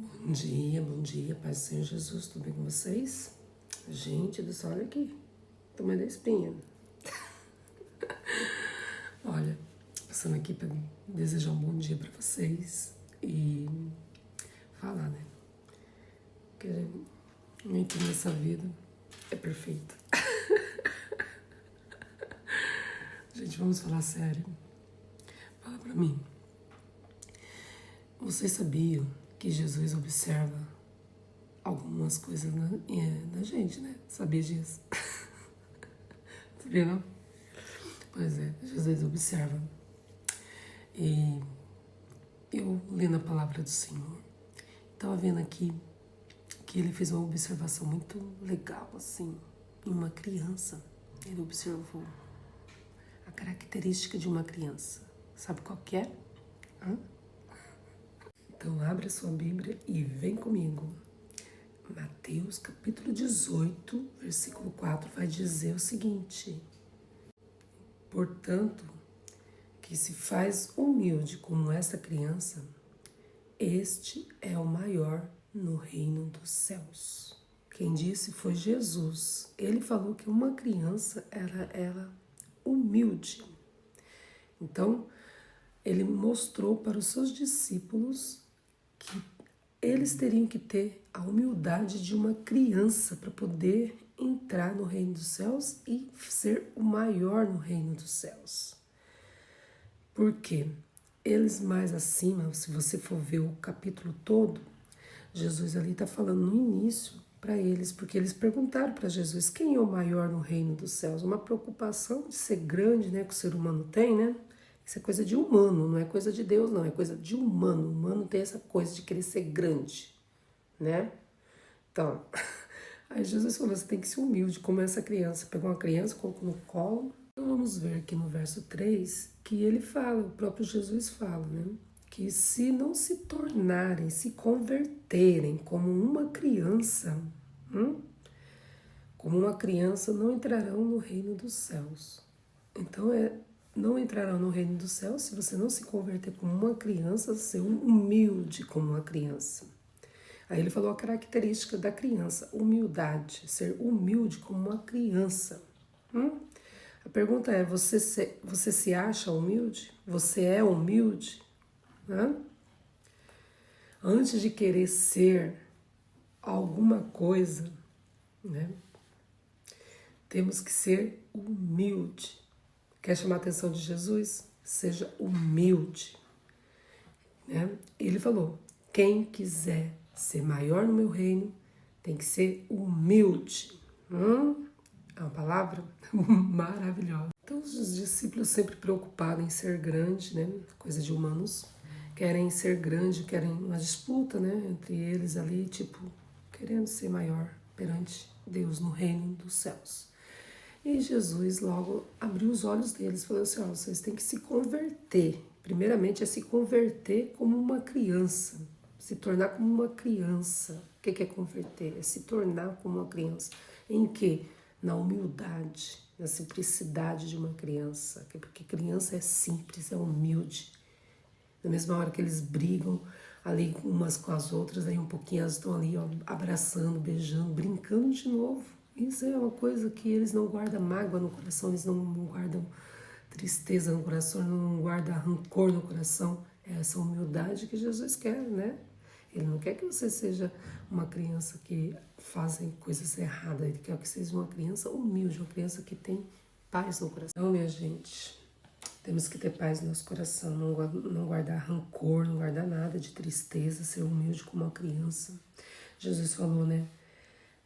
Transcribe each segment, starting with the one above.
Bom dia, Paz do Senhor Jesus, tudo bem com vocês? Gente do céu, olha aqui, tomando a espinha. Olha, passando aqui para desejar um bom dia para vocês e falar, né? Que nem tudo nessa vida é perfeito. Gente, vamos falar sério. Fala para mim. Vocês sabiam que Jesus observa algumas coisas na gente, né? Sabia disso? Sabia, não? Pois é, Jesus observa. E eu lendo a palavra do Senhor, estava vendo aqui que ele fez uma observação muito legal, assim, em uma criança. Ele observou a característica de uma criança. Sabe qual que é? Então abre a sua Bíblia e vem comigo. Mateus capítulo 18, versículo 4 vai dizer o seguinte: portanto, que se faz humilde como essa criança, este é o maior no reino dos céus. Quem disse foi Jesus. Ele falou que uma criança era humilde. Então, ele mostrou para os seus discípulos que eles teriam que ter a humildade de uma criança para poder entrar no reino dos céus e ser o maior no reino dos céus. Por quê? Eles mais acima, se você for ver o capítulo todo, Jesus ali está falando no início para eles, porque eles perguntaram para Jesus quem é o maior no reino dos céus. Uma preocupação de ser grande, né, que o ser humano tem, né? Isso é coisa de humano, não é coisa de Deus, não, é coisa de humano. O humano tem essa coisa de querer ser grande, né? Então, aí Jesus falou, você tem que ser humilde, como essa criança. Pegou uma criança, colocou no colo. Então vamos ver aqui no verso 3, que ele fala, o próprio Jesus fala, né? Que se não se tornarem, se converterem como uma criança, não entrarão no reino dos céus. Então não entrarão no reino dos céus se você não se converter como uma criança, ser humilde como uma criança. Aí ele falou a característica da criança, humildade, ser humilde como uma criança. A pergunta é, você se acha humilde? Você é humilde? Antes de querer ser alguma coisa, né, temos que ser humilde. Quer chamar a atenção de Jesus? Seja humilde. Né? Ele falou, quem quiser ser maior no meu reino tem que ser humilde. É uma palavra maravilhosa. Então os discípulos sempre preocupados em ser grande, né? Coisa de humanos. Querem ser grande, querem uma disputa, né? Entre eles ali, tipo, querendo ser maior perante Deus no reino dos céus. E Jesus logo abriu os olhos deles e falou assim, vocês têm que se converter. Primeiramente é se converter como uma criança, se tornar como uma criança. O que é converter? É se tornar como uma criança. Em quê? Na humildade, na simplicidade de uma criança. Porque criança é simples, é humilde. Na mesma hora que eles brigam ali umas com as outras, aí um pouquinho elas estão ali abraçando, beijando, brincando de novo. Isso é uma coisa que eles não guardam mágoa no coração, eles não guardam tristeza no coração, não guardam rancor no coração. É essa humildade que Jesus quer, né? Ele não quer que você seja uma criança que fazem coisas erradas, ele quer que seja uma criança humilde, uma criança que tem paz no coração. Então, minha gente, temos que ter paz no nosso coração, não guardar rancor, não guardar nada de tristeza, ser humilde como uma criança. Jesus falou, né?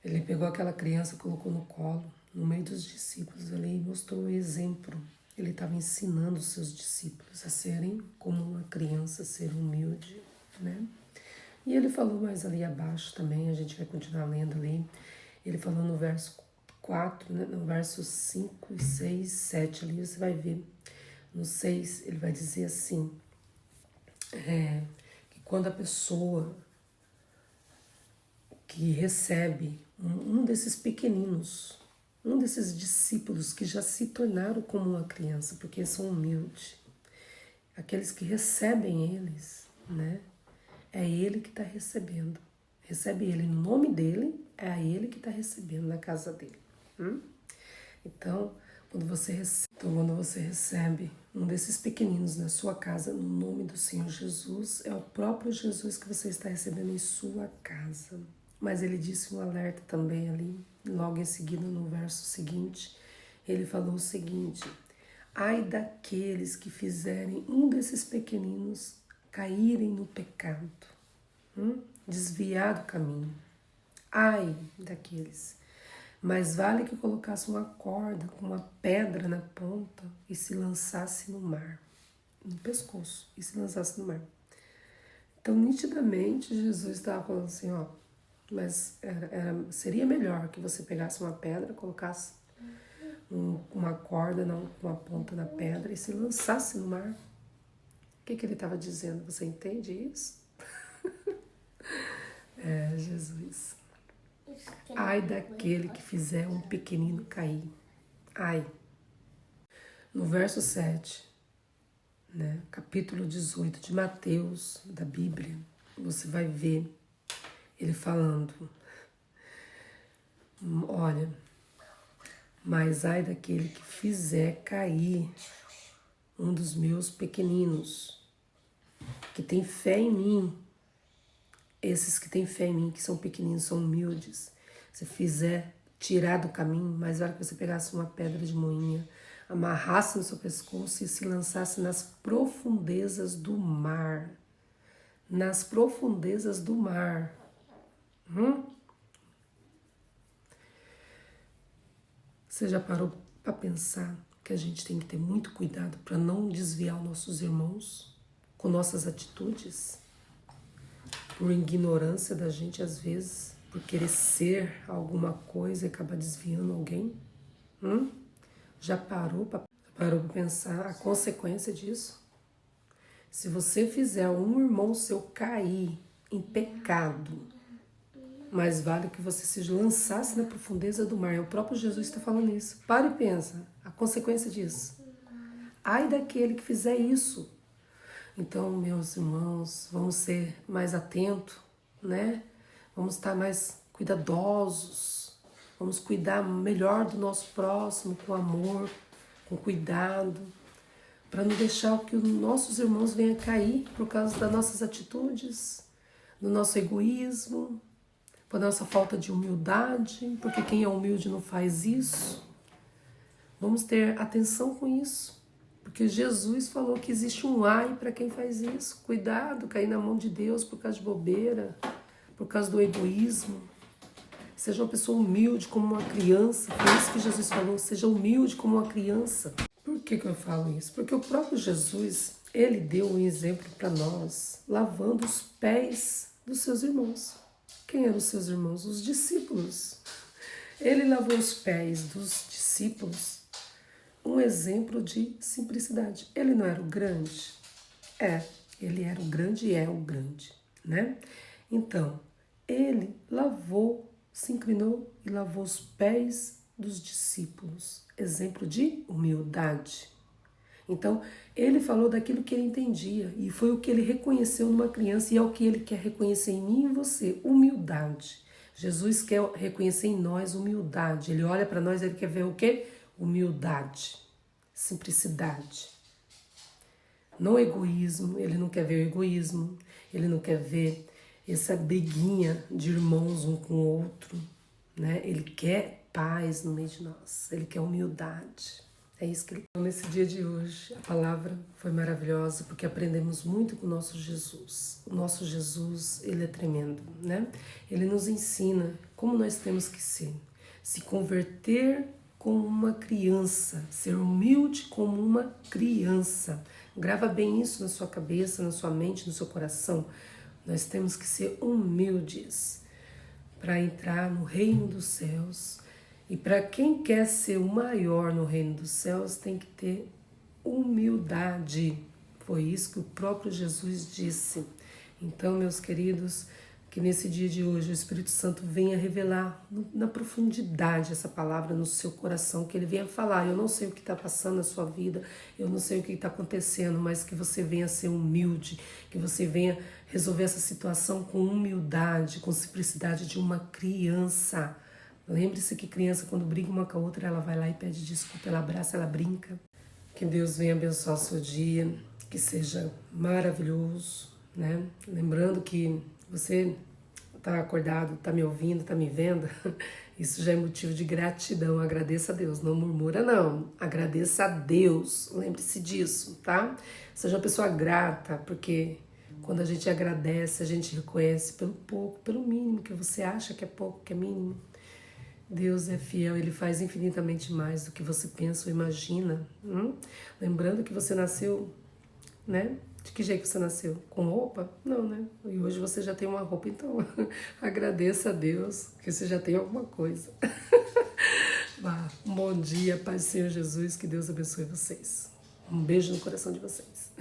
Ele pegou aquela criança, colocou no colo, no meio dos discípulos ali e mostrou o exemplo. Ele estava ensinando os seus discípulos a serem como uma criança, ser humilde, né? E ele falou mais ali abaixo também, a gente vai continuar lendo ali. Ele falou no verso 4, né? No verso 5, 6, 7 ali, você vai ver. No 6, ele vai dizer assim, que quando a pessoa que recebe um desses pequeninos, um desses discípulos que já se tornaram como uma criança, porque são humildes, aqueles que recebem eles, né, é ele que está recebendo. Recebe ele no nome dele, é a ele que está recebendo na casa dele. Então, quando você recebe um desses pequeninos na sua casa, no nome do Senhor Jesus, é o próprio Jesus que você está recebendo em sua casa. Mas ele disse um alerta também ali, logo em seguida, no verso seguinte, ele falou o seguinte: ai daqueles que fizerem um desses pequeninos caírem no pecado, desviar do caminho. Ai daqueles. Mais vale que colocasse uma corda com uma pedra na ponta e se lançasse no mar, no pescoço, e se lançasse no mar. Então, nitidamente, Jesus estava falando assim, ó, mas seria melhor que você pegasse uma pedra, colocasse uma corda, uma ponta na pedra e se lançasse no mar. O que ele estava dizendo? Você entende isso? Jesus. Ai daquele que fizer um pequenino cair. Ai. No verso 7, né, capítulo 18 de Mateus, da Bíblia, você vai ver ele falando, olha, mas ai daquele que fizer cair um dos meus pequeninos, que tem fé em mim. Esses que têm fé em mim, que são pequeninos, são humildes. Se fizer tirar do caminho, mais vale que você pegasse uma pedra de moinha, amarrasse no seu pescoço e se lançasse nas profundezas do mar. Nas profundezas do mar. Você já parou para pensar que a gente tem que ter muito cuidado para não desviar os nossos irmãos com nossas atitudes? Por ignorância da gente, às vezes, por querer ser alguma coisa e acabar desviando alguém? Já parou para pensar a consequência disso? Se você fizer um irmão seu cair em pecado, mais vale que você se lançasse na profundeza do mar. O próprio Jesus está falando isso. Para e pensa, a consequência disso. Ai daquele que fizer isso. Então, meus irmãos, vamos ser mais atentos, né? Vamos estar mais cuidadosos, vamos cuidar melhor do nosso próximo, com amor, com cuidado, para não deixar que os nossos irmãos venham cair por causa das nossas atitudes, do nosso egoísmo, por nossa falta de humildade, porque quem é humilde não faz isso. Vamos ter atenção com isso. Porque Jesus falou que existe um ai para quem faz isso. Cuidado, cair na mão de Deus por causa de bobeira, por causa do egoísmo. Seja uma pessoa humilde como uma criança. Foi isso que Jesus falou, seja humilde como uma criança. Por que eu falo isso? Porque o próprio Jesus, ele deu um exemplo para nós, lavando os pés dos seus irmãos. Quem eram os seus irmãos? Os discípulos. Ele lavou os pés dos discípulos. Um exemplo de simplicidade. Ele não era o grande? Ele era o grande e é o grande, né? Então, ele se inclinou e lavou os pés dos discípulos. Exemplo de humildade. Então, ele falou daquilo que ele entendia e foi o que ele reconheceu numa criança e é o que ele quer reconhecer em mim e em você, humildade. Jesus quer reconhecer em nós humildade. Ele olha para nós, ele quer ver o quê? Humildade, simplicidade, não egoísmo. Ele não quer ver o egoísmo, ele não quer ver essa briguinha de irmãos um com o outro, né? Ele quer paz no meio de nós, ele quer humildade. É isso que ele quer. Nesse dia de hoje, a palavra foi maravilhosa porque aprendemos muito com o nosso Jesus. O nosso Jesus, ele é tremendo, né? Ele nos ensina como nós temos que ser, se converter como uma criança, ser humilde como uma criança. Grava bem isso na sua cabeça, na sua mente, no seu coração. Nós temos que ser humildes para entrar no reino dos céus. E para quem quer ser o maior no reino dos céus, tem que ter humildade. Foi isso que o próprio Jesus disse. Então, meus queridos, que nesse dia de hoje o Espírito Santo venha revelar na profundidade essa palavra no seu coração, que ele venha falar. Eu não sei o que está passando na sua vida, eu não sei o que está acontecendo, mas que você venha ser humilde, que você venha resolver essa situação com humildade, com simplicidade de uma criança. Lembre-se que criança, quando briga uma com a outra, ela vai lá e pede desculpa, ela abraça, ela brinca. Que Deus venha abençoar o seu dia, que seja maravilhoso, né? Lembrando que você está acordado, está me ouvindo, está me vendo, isso já é motivo de gratidão. Agradeça a Deus, não murmura não, agradeça a Deus, lembre-se disso, tá? Seja uma pessoa grata, porque quando a gente agradece, a gente reconhece pelo pouco, pelo mínimo que você acha que é pouco, que é mínimo. Deus é fiel, Ele faz infinitamente mais do que você pensa ou imagina. Lembrando que você nasceu, né? De que jeito você nasceu? Com roupa? Não, né? E hoje você já tem uma roupa, então agradeça a Deus que você já tem alguma coisa. Um bom dia, paz do Senhor Jesus, que Deus abençoe vocês. Um beijo no coração de vocês.